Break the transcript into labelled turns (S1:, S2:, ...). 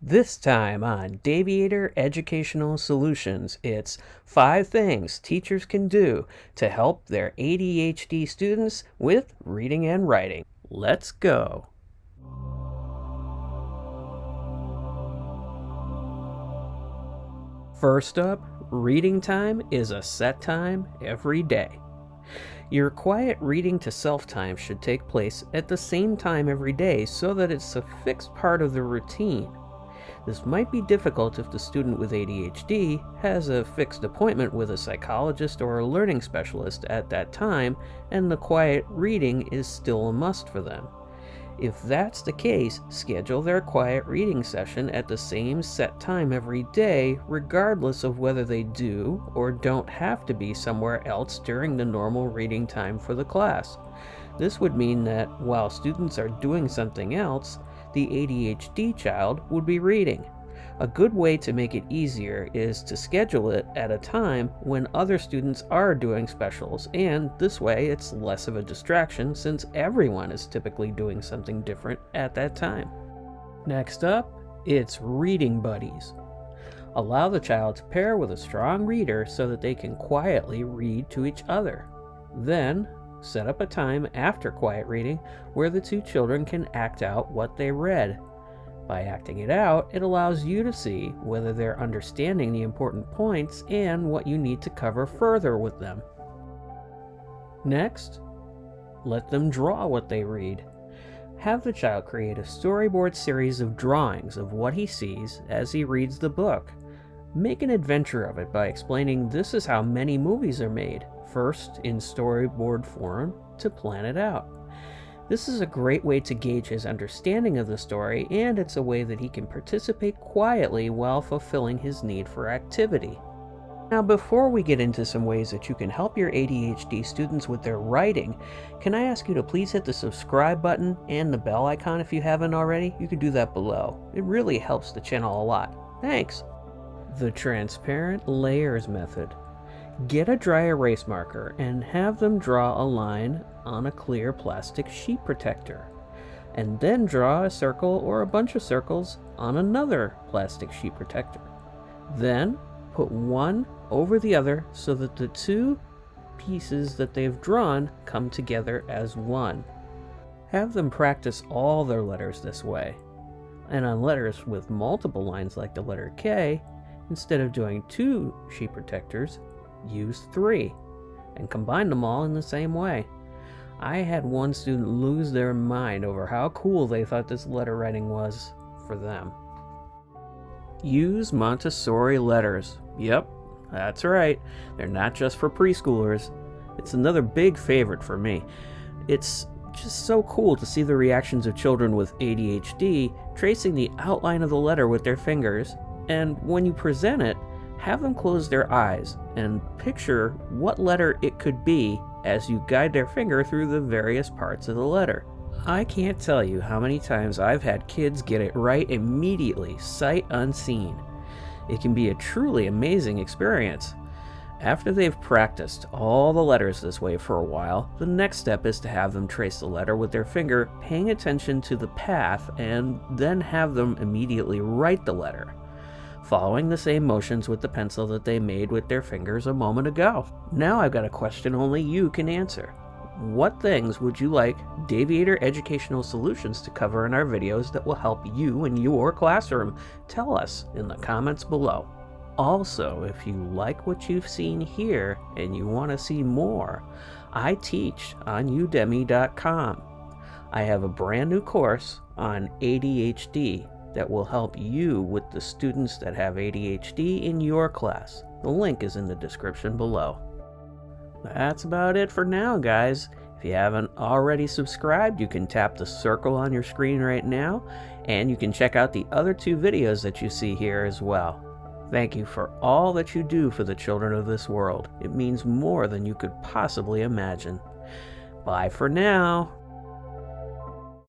S1: This time on Daviator Educational Solutions, it's 5 things teachers can do to help their ADHD students with reading and writing. Let's go. First up, reading time is a set time every day. Your quiet reading to self time should take place at the same time every day so that it's a fixed part of the routine. This might be difficult if the student with ADHD has a fixed appointment with a psychologist or a learning specialist at that time, and the quiet reading is still a must for them. If that's the case, schedule their quiet reading session at the same set time every day, regardless of whether they do or don't have to be somewhere else during the normal reading time for the class. This would mean that while students are doing something else, the ADHD child would be reading. A good way to make it easier is to schedule it at a time when other students are doing specials, and this way it's less of a distraction since everyone is typically doing something different at that time. Next up, it's reading buddies. Allow the child to pair with a strong reader so that they can quietly read to each other. Then, set up a time after quiet reading where the two children can act out what they read. By acting it out, it allows you to see whether they're understanding the important points and what you need to cover further with them. Next, let them draw what they read. Have the child create a storyboard series of drawings of what he sees as he reads the book. Make an adventure of it by explaining this is how many movies are made, first in storyboard form to plan it out. This is a great way to gauge his understanding of the story, and it's a way that he can participate quietly while fulfilling his need for activity. Now, before we get into some ways that you can help your ADHD students with their writing, can I ask you to please hit the subscribe button and the bell icon if you haven't already? You can do that below. It really helps the channel a lot. Thanks! The transparent layers method. Get a dry erase marker and have them draw a line on a clear plastic sheet protector, and then draw a circle or a bunch of circles on another plastic sheet protector. Then put one over the other so that the two pieces that they've drawn come together as one. Have them practice all their letters this way, and on letters with multiple lines like the letter K, instead of doing 2 sheet protectors, use 3, and combine them all in the same way. I had one student lose their mind over how cool they thought this letter writing was for them. Use Montessori Letters. Yep, that's right. They're not just for preschoolers. It's another big favorite for me. It's just so cool to see the reactions of children with ADHD tracing the outline of the letter with their fingers, and when you present it, have them close their eyes and picture what letter it could be as you guide their finger through the various parts of the letter. I can't tell you how many times I've had kids get it right immediately, sight unseen. It can be a truly amazing experience. After they've practiced all the letters this way for a while, the next step is to have them trace the letter with their finger, paying attention to the path, and then have them immediately write the letter, following the same motions with the pencil that they made with their fingers a moment ago. Now I've got a question only you can answer. What things would you like Daviator Educational Solutions to cover in our videos that will help you in your classroom? Tell us in the comments below. Also, if you like what you've seen here and you want to see more, I teach on udemy.com. I have a brand new course on ADHD that will help you with the students that have ADHD in your class. The link is in the description below. That's about it for now, guys. If you haven't already subscribed, you can tap the circle on your screen right now, and you can check out the other 2 videos that you see here as well. Thank you for all that you do for the children of this world. It means more than you could possibly imagine. Bye for now.